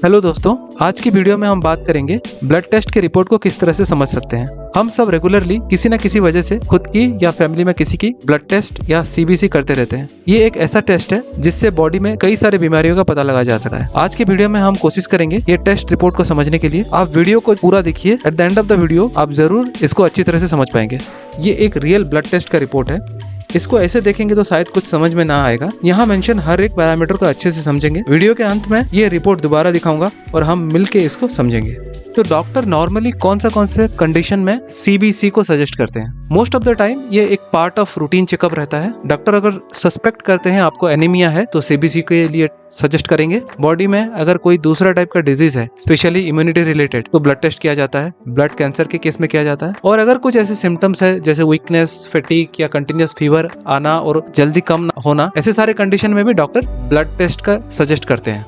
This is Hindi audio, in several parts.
हेलो दोस्तों, आज की वीडियो में हम बात करेंगे ब्लड टेस्ट के रिपोर्ट को किस तरह से समझ सकते हैं। हम सब रेगुलरली किसी न किसी वजह से खुद की या फैमिली में किसी की ब्लड टेस्ट या सीबीसी करते रहते हैं। ये एक ऐसा टेस्ट है जिससे बॉडी में कई सारी बीमारियों का पता लगा जा सकता है। आज की वीडियो में हम कोशिश करेंगे ये टेस्ट रिपोर्ट को समझने के लिए। आप वीडियो को पूरा देखिए, at the end of the video आप जरूर इसको अच्छी तरह से समझ पाएंगे। ये एक रियल ब्लड टेस्ट का रिपोर्ट है। इसको ऐसे देखेंगे तो शायद कुछ समझ में ना आएगा। यहाँ मेंशन हर एक पैरामीटर को अच्छे से समझेंगे। वीडियो के अंत में ये रिपोर्ट दोबारा दिखाऊंगा और हम मिलके इसको समझेंगे। तो डॉक्टर नॉर्मली कौन से कंडीशन में सीबीसी को सजेस्ट करते हैं? मोस्ट ऑफ द टाइम ये एक पार्ट ऑफ रूटीन चेकअप रहता है। डॉक्टर अगर सस्पेक्ट करते हैं आपको एनीमिया है तो सीबीसी के लिए सजेस्ट करेंगे। बॉडी में अगर कोई दूसरा टाइप का डिजीज है, स्पेशली इम्यूनिटी रिलेटेड, तो ब्लड टेस्ट किया जाता है। ब्लड कैंसर के केस में किया जाता है। और अगर कुछ ऐसे सिम्टम्स है जैसे वीकनेस, फैटीग या कंटिन्यूअस फीवर आना और जल्दी कम होना, ऐसे सारे कंडीशन में भी डॉक्टर ब्लड टेस्ट का सजेस्ट करते हैं।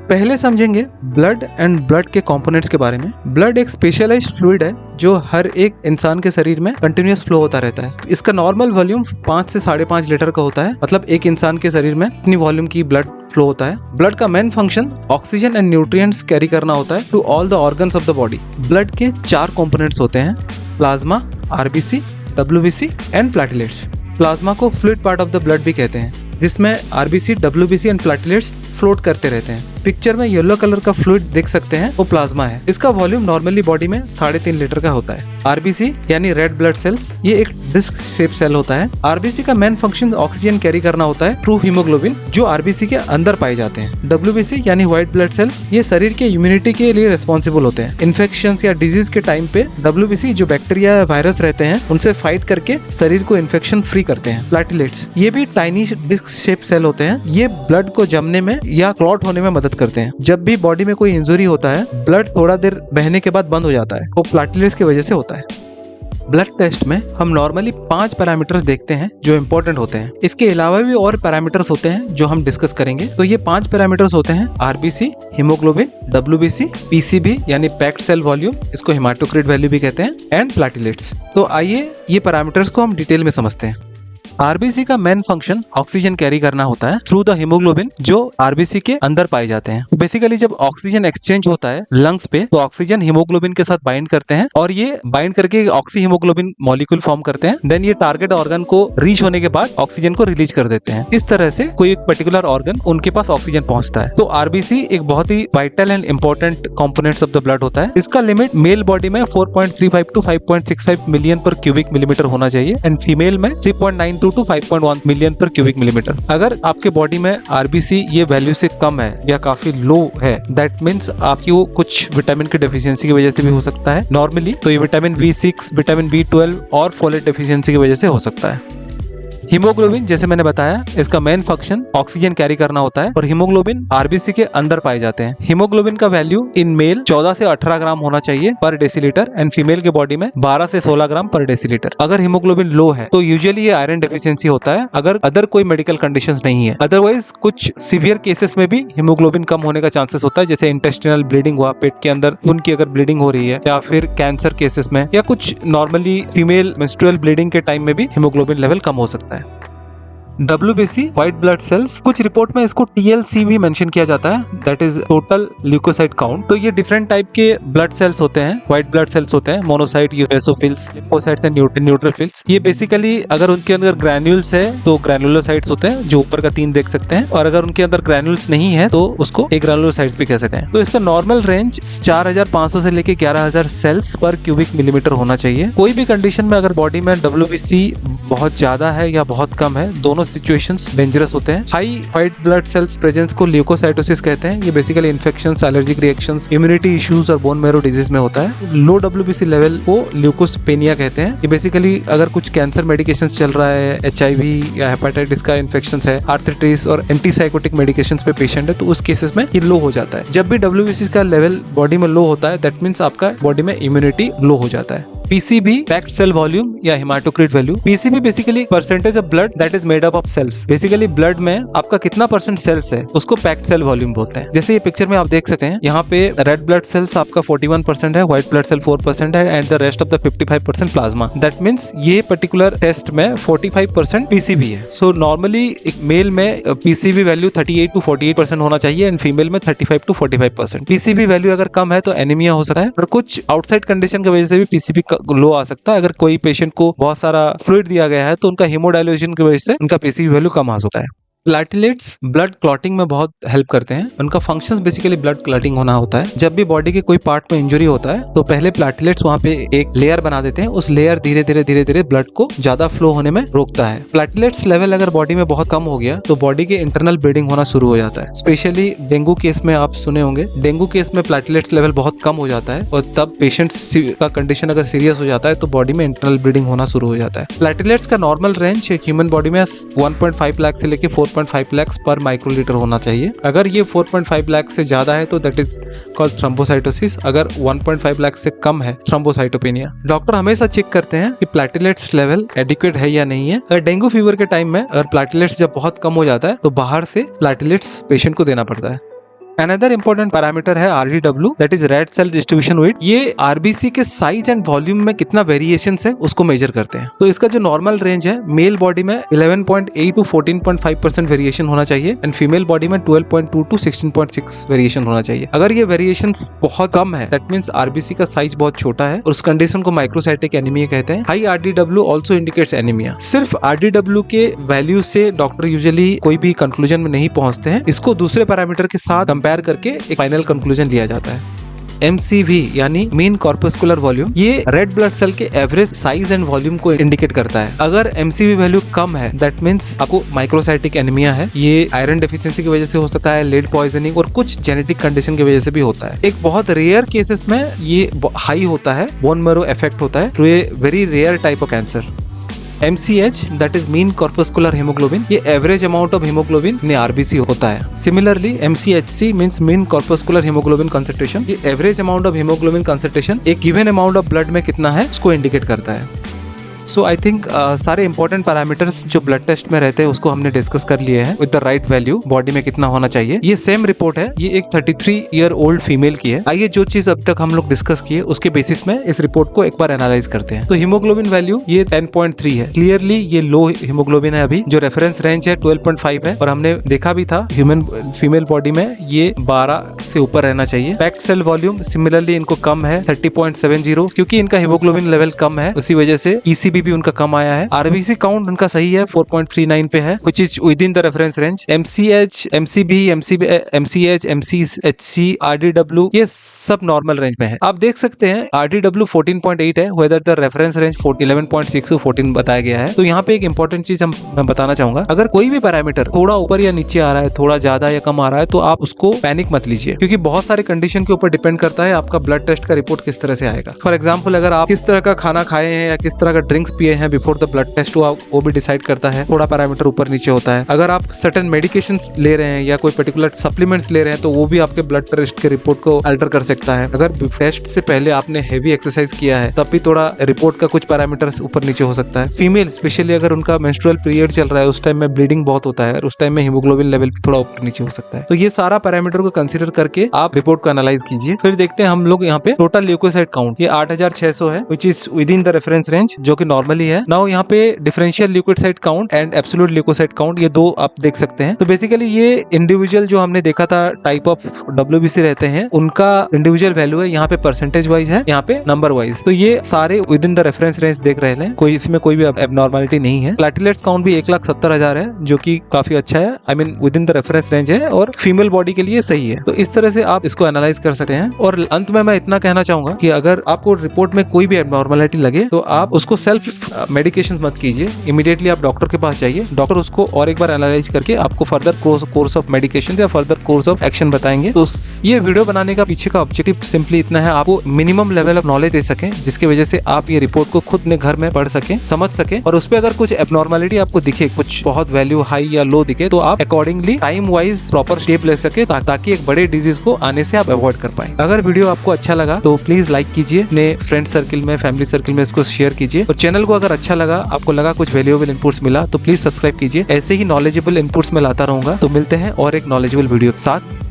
पहले समझेंगे ब्लड एंड ब्लड के कंपोनेंट्स के बारे में। ब्लड एक स्पेशलाइज्ड फ्लूइड है जो हर एक इंसान के शरीर में कंटिन्यूअस फ्लो होता रहता है। इसका नॉर्मल वॉल्यूम 5 से 5.5 लीटर का होता है। मतलब एक इंसान के शरीर में इतनी वॉल्यूम की ब्लड फ्लो होता है। ब्लड का main function oxygen and nutrients carry करना होता है to all the organs of the body. Blood के 4 कंपोनेंट्स होते हैं: plasma, RBC, WBC and platelets. Plasma को fluid part of the blood भी कहते हैं, जिसमें RBC, WBC and platelets float करते रहते हैं। पिक्चर में येलो कलर का फ्लूइड देख सकते हैं, वो प्लाज्मा है। इसका वॉल्यूम नॉर्मली बॉडी में 3.5 लीटर का होता है। आरबीसी यानी रेड ब्लड सेल्स, ये एक डिस्क शेप सेल होता है। आरबीसी का मेन फंक्शन ऑक्सीजन कैरी करना होता है थ्रू हीमोग्लोबिन, जो आरबीसी के अंदर पाए जाते हैं। डब्ल्यूबीसी यानी व्हाइट ब्लड सेल्स, ये शरीर के इम्यूनिटी के लिए रिस्पॉन्सिबल होते हैं। इन्फेक्शन या डिजीज के टाइम पे डब्ल्यूबीसी जो बैक्टीरिया या वायरस रहते हैं उनसे फाइट करके शरीर को इन्फेक्शन फ्री करते हैं। प्लेटलेट्स, ये भी टाइनी डिस्क शेप सेल होते हैं। ये ब्लड को जमने में या क्लॉट होने में मदद करते हैं। जब भी बॉडी में कोई इंजरी होता है, ब्लड थोड़ा देर बहने के बाद बंद हो जाता है, वो प्लेटलेट्स की वजह से होता है। ब्लड टेस्ट में हम नॉर्मली 5 पैरामीटर्स देखते हैं जो इंपॉर्टेंट होते हैं। इसके अलावा भी और पैरामीटर्स होते हैं जो हम डिस्कस करेंगे। तो ये 5 पैरामीटर्स होते हैं: आरबीसी, हीमोग्लोबिन, डब्ल्यूबीसी, पीसीबी यानी पैक्ड सेल वॉल्यूम, इसको हेमाटोक्रिट वैल्यू भी कहते हैं, एंड प्लेटलेट्स। तो आइए ये पैरामीटर्स को हम डिटेल में समझते हैं। आरबीसी का मेन फंक्शन ऑक्सीजन कैरी करना होता है थ्रू द हीमोग्लोबिन, जो आरबीसी के अंदर पाए जाते हैं। तो बेसिकली जब ऑक्सीजन एक्सचेंज होता है लंग्स पे, तो ऑक्सीजन हीमोग्लोबिन के साथ बाइंड करते हैं और ये बाइंड करके ऑक्सी हीमोग्लोबिन मॉलिक्यूल फॉर्म करते हैं। देन ये टारगेट ऑर्गन को रीच होने के बाद ऑक्सीजन को रिलीज कर देते हैं। इस तरह से कोई एक पर्टिकुलर ऑर्गन उनके पास ऑक्सीजन पहुंचता है। तो आरबीसी एक बहुत ही vital and important components of the blood होता है। इसका लिमिट मेल बॉडी में 4.35 टू 5.65 मिलियन पर क्यूबिक मिलीमीटर होना चाहिए एंड फीमेल में 3.92 टू 5.1 मिलियन पर क्यूबिक मिलीमीटर। अगर आपके बॉडी में आरबीसी ये वैल्यू से कम है या काफी लो है, दैट मीन्स आपकी वो कुछ विटामिन की डेफिशिएंसी की वजह से भी हो सकता है। नॉर्मली तो ये विटामिन B6, विटामिन B12 और फोलेट डेफिशिएंसी की वजह से हो सकता है। हीमोग्लोबिन, जैसे मैंने बताया, इसका मेन फंक्शन ऑक्सीजन कैरी करना होता है और हीमोग्लोबिन आरबीसी के अंदर पाए जाते हैं। हीमोग्लोबिन का वैल्यू इन मेल 14 से 18 ग्राम होना चाहिए पर डेसीलीटर एंड फीमेल के बॉडी में 12 से 16 ग्राम पर डेसीलीटर। अगर हीमोग्लोबिन लो है तो यूजुअली ये आयरन डेफिशिएंसी होता है, अगर अदर कोई मेडिकल कंडीशंस नहीं है। अदरवाइज कुछ सीवियर केसेस में भी हीमोग्लोबिन कम होने का चांसेस होता है, जैसे इंटेस्टिनल ब्लीडिंग हुआ, पेट के अंदर खून की अगर ब्लीडिंग हो रही है, या फिर कैंसर केसेस में, या कुछ नॉर्मली फीमेल मेंस्ट्रुअल ब्लीडिंग के टाइम में भी हीमोग्लोबिन लेवल कम हो सकता है। डब्ल्यूबीसी व्हाइट ब्लड सेल्स, कुछ रिपोर्ट में इसको टीएलसी भी मेंशन किया जाता है, that is total leucocyte count. तो ये डिफरेंट टाइप के ब्लड सेल्स होते हैं, व्हाइट ब्लड सेल्स होते हैं, मोनोसाइट, यूरेसोफिल्स, लिम्फोसाइट्स एंड न्यूट्रोफिल्स। ये बेसिकली अगर उनके अंदर ग्रैन्यूल्स है तो ग्रैनुलोसाइट्स होते हैं, जो ऊपर का 3 देख सकते हैं, और अगर उनके अंदर ग्रैन्यूल्स नहीं है तो उसको एग्रैनुलोसाइट्स भी कह सकते हैं। तो इसका नॉर्मल रेंज 4500 से लेके 11000 सेल्स पर क्यूबिक मिलीमीटर होना चाहिए। कोई भी कंडीशन में अगर बॉडी में डब्ल्यूबीसी बहुत ज्यादा है या बहुत कम है, दोनों सिचुएशंस डेंजरस होते हैं। High white blood cells presence को ल्यूकोसाइटोसिस कहते हैं। ये basically infections, allergic reactions, immunity issues और बोन मैरो डिजीज में होता है। लो डब्ल्यूबीसी लेवल को ल्यूकोपेनिया कहते हैं। ये बेसिकली अगर कुछ कैंसर मेडिकेशंस चल रहा है, एचआईवी या हेपेटाइटिस का इन्फेक्शंस है, आर्थराइटिस और एंटीसाइकोटिक मेडिकेशंस पे पेशेंट है, तो उस केसेस में ये लो हो जाता है। जब भी डब्ल्यूबीसी का लेवल बॉडी में लो होता है, दैट मीन्स आपका बॉडी में इम्यूनिटी लो हो जाता है। पीसीबी पैक्ड सेल वॉल्यूम या haematocrit value. PCV basically percentage of blood that is made up of cells. Basically blood में आपका कितना परसेंट सेल्स है उसको पैक्ड सेल वॉल्यूम बोलते हैं। जैसे ये पिक्चर में आप देख सकते हैं, यहाँ पे रेड ब्लड सेल्स आपका 41% है, व्हाइट ब्लड सेल 4% है and the rest of the 55% plasma. That means ये पर्टिकुलर टेस्ट में 45% पीसीबी है। सो नॉर्मली एक मेल में पीसीबी वैल्यू 38 to 48% होना चाहिए एंड फीमेल में 35 to 45%। पीसीबी वैल्यू अगर कम है तो एनीमिया हो सकता है और कुछ आउटसाइड कंडीशन की वजह से भी पीसीबी लो आ सकता है। अगर कोई पेशेंट को बहुत सारा फ्लूइड दिया गया है तो उनका हीमोडाइल्यूशन की वजह से उनका पीसीबी वैल्यू कम आ सकता है। प्लेटलेट्स ब्लड क्लॉटिंग में बहुत हेल्प करते हैं। उनका फंक्शंस बेसिकली ब्लड क्लॉटिंग होना होता है। जब भी बॉडी के कोई पार्ट में इंजरी होता है तो पहले प्लेटलेट्स वहाँ पे एक लेयर बना देते हैं। उस लेयर धीरे धीरे ब्लड को ज्यादा फ्लो होने में रोकता है। प्लेटलेट्स लेवल अगर बॉडी में बहुत कम हो गया तो बॉडी के इंटरनल ब्लीडिंग होना शुरू हो जाता है। स्पेशली डेंगू केस में आप सुने होंगे, डेंगू केस में प्लेटलेट्स लेवल बहुत कम हो जाता है और तब पेशेंट का कंडीशन अगर सीरियस हो जाता है तो बॉडी में इंटरनल ब्लीडिंग होना शुरू हो जाता है। प्लेटलेट्स का नॉर्मल रेंज एक ह्यूमन बॉडी में 1.5 लाख से लेकर 4.5 लाख पर माइक्रोलीटर होना चाहिए। अगर ये 4.5 लाख से ज्यादा है तो दैट इज कॉल्ड थ्रोम्बोसाइटोसिस। अगर 1.5 लाख से कम है थ्रोम्बोसाइटोपेनिया। डॉक्टर हमेशा चेक करते हैं कि प्लेटलेट्स लेवल एडिक्वेट है या नहीं है। अगर डेंगू फीवर के टाइम में अगर प्लेटलेट्स जब बहुत कम हो जाता है तो बाहर से प्लेटलेट्स पेशेंट को देना पड़ता है। अनदर इंपॉर्टेंट पैरामीटर है RDW that is red cell distribution width. ये आरबीसी के साइज एंड वॉल्यूम में कितना वेरिएशन है उसको मेजर करते हैं। तो इसका जो नॉर्मल रेंज है मेल बॉडी में 11.8 to 14.5% वेरिएशन होना चाहिए एंड फीमेल बॉडी में 12.2 to 16.6 वेरिएशन होना चाहिए। अगर ये वेरिएशन बहुत कम है दैट मीन्स आरबीसी का साइज बहुत छोटा है और उस कंडीशन को माइक्रोसाइटिक एनीमिया कहते हैं। High RDW also indicates anaemia. सिर्फ RDW के वैल्यू से डॉक्टर यूजुअली कोई भी कंक्लूजन में नहीं पहुंचते हैं। इसको दूसरे पैरामीटर के साथ कंपेयर करके एक फाइनल कंक्लूजन लिया जाता है। MCV यानी मीन कॉर्पस्कुलर वॉल्यूम, ये रेड ब्लड सेल के एवरेज साइज एंड वॉल्यूम को इंडिकेट करता है। अगर MCV वैल्यू कम है दैट मीन्स आपको माइक्रोसाइटिक एनीमिया है। ये आयरन डेफिशिएंसी की वजह से हो सकता है, लेड पॉइजनिंग और कुछ जेनेटिक कंडीशन की वजह से भी होता है। एक बहुत रेयर केसेस में ये हाई होता है, बोन मैरो इफेक्ट होता है to a very rare type of cancer. MCH that is mean corpuscular haemoglobin, ये average amount of haemoglobin in RBC होता है। Similarly MCHC means mean corpuscular haemoglobin concentration, ये average amount of haemoglobin concentration एक गिवन अमाउंट ऑफ ब्लड में कितना है उसको इंडिकेट करता है। सो आई थिंक सारे इंपॉर्टेंट पैरामीटर्स जो ब्लड टेस्ट में रहते हैं उसको हमने डिस्कस कर लिए हैं with the right value body में कितना होना चाहिए। ये सेम रिपोर्ट है, ये एक 33 ईयर ओल्ड फीमेल की है। आइए जो चीज अब तक हम लोग डिस्कस किए उसके बेसिस में इस रिपोर्ट को एक बार एनालाइज करते हैं। तो हीमोग्लोबिन वैल्यू ये 10.3 है। क्लियरली ये लो हीमोग्लोबिन है। अभी जो रेफरेंस रेंज है 12.5 है और हमने देखा भी था ह्यूमन फीमेल बॉडी में ये 12 से ऊपर रहना चाहिए। पैक्ड सेल वॉल्यूम सिमिलरली इनको कम है 30.70, क्योंकि इनका हीमोग्लोबिन लेवल कम है उसी वजह से पीसीबी भी उनका कम आया है। आरबीसी काउंट उनका सही है 4.39 पे है which is within the reference range. MCH, MCB, MCH, MCHC, RDW ये सब नॉर्मल रेंज में है। आप देख सकते हैं RDW 14.8 है, whether the reference range 11.6 to 14 बताया गया है। तो यहाँ पे एक इंपॉर्टेंट चीज मैं बताना चाहूंगा, अगर कोई भी पैरामीटर थोड़ा ऊपर या नीचे आ रहा है, थोड़ा ज्यादा या कम आ रहा है तो आप उसको पैनिक मत लीजिए, क्योंकि बहुत सारे कंडीशन के ऊपर डिपेंड करता है आपका ब्लड टेस्ट का रिपोर्ट किस तरह से आएगा। फॉर एग्जाम्पल अगर आप किस तरह का खाना खाए हैं या किस तरह का ड्रिंक्स पिए हैं बिफोर द ब्लड टेस्ट, वो भी डिसाइड करता है। थोड़ा पैरामीटर ऊपर नीचे होता है। अगर आप सर्टेन मेडिकेशंस ले रहे हैं या कोई पर्टिकुलर सप्लीमेंट्स ले रहे हैं तो वो भी आपके ब्लड टेस्ट के रिपोर्ट को अल्टर कर सकता है। अगर टेस्ट से पहले आपने हेवी एक्सरसाइज किया है तब भी थोड़ा रिपोर्ट का कुछ पैरामीटर्स ऊपर नीचे हो सकता है। फीमेल स्पेशली अगर उनका मेंस्ट्रुअल पीरियड चल रहा है उस टाइम में ब्लीडिंग बहुत होता है और उस टाइम में हीमोग्लोबिन लेवल भी थोड़ा ऊपर नीचे हो सकता है। तो ये सारा पैरामीटर को कंसीडर करके आप रिपोर्ट को एनालाइज कीजिए। फिर देखते हैं हम लोग यहाँ पे टोटल ल्यूकोसाइट काउंट, ये 8600 है which is within the reference range, जो कि नॉर्मली है। नाउ यहाँ पे differential leucocyte count and absolute leucocyte count, ये दो आप देख सकते हैं। तो बेसिकली ये इंडिविजुअल जो हमने देखा था टाइप ऑफ WBC रहते हैं उनका इंडिविजुअल वैल्यू है, यहाँ पे परसेंटेज वाइज है, यहाँ पे नंबर वाइज। तो ये सारे with in the reference range देख रहे हैं, कोई इसमें कोई भी एबनॉर्मलिटी नहीं है। प्लेटलेट्स काउंट भी 1,70,000 है जो कि काफी अच्छा है, I mean with in the reference range है और फीमेल बॉडी के लिए सही है। तो इस तरह से आप इसको एनालाइज कर सकते हैं। और अंत में मैं इतना कहना चाहूंगा कि अगर आपको रिपोर्ट में कोई भी एबनॉर्मलिटी लगे तो आप उसको सेल्फ मेडिकेशन मत कीजिए, इमीडिएटली आप डॉक्टर के पास जाइए। डॉक्टर उसको और एक बार एनालाइज करके आपको फर्दर कोर्स ऑफ मेडिकेशन या फर्दर कोर्स ऑफ एक्शन बताएंगे। तो ये वीडियो बनाने का पीछे का ऑब्जेक्टिव सिंपली इतना है, आपको मिनिमम लेवल ऑफ नॉलेज दे सकें, जिसकी वजह से आप ये रिपोर्ट को खुद ने घर में पढ़ सकें, समझ सकें, और उस पर अगर कुछ एबनॉर्मलिटी आपको दिखे, कुछ बहुत वैल्यू हाई या लो दिखे, तो आप accordingly time wise proper step ले सके, ताकि एक बड़े डिजीज को आने से आप अवॉइड कर पाए। अगर वीडियो आपको अच्छा लगा तो प्लीज लाइक कीजिए, अपने फ्रेंड सर्किल में, फैमिली सर्किल में इसको शेयर कीजिए, और चैनल को अगर अच्छा लगा, आपको लगा कुछ वैल्यूएबल इनपुट्स मिला, तो प्लीज सब्सक्राइब कीजिए। ऐसे ही नॉलेजेबल इनपुट्स में लाता रहूंगा। तो मिलते हैं और एक नॉलेजेबल वीडियो के साथ।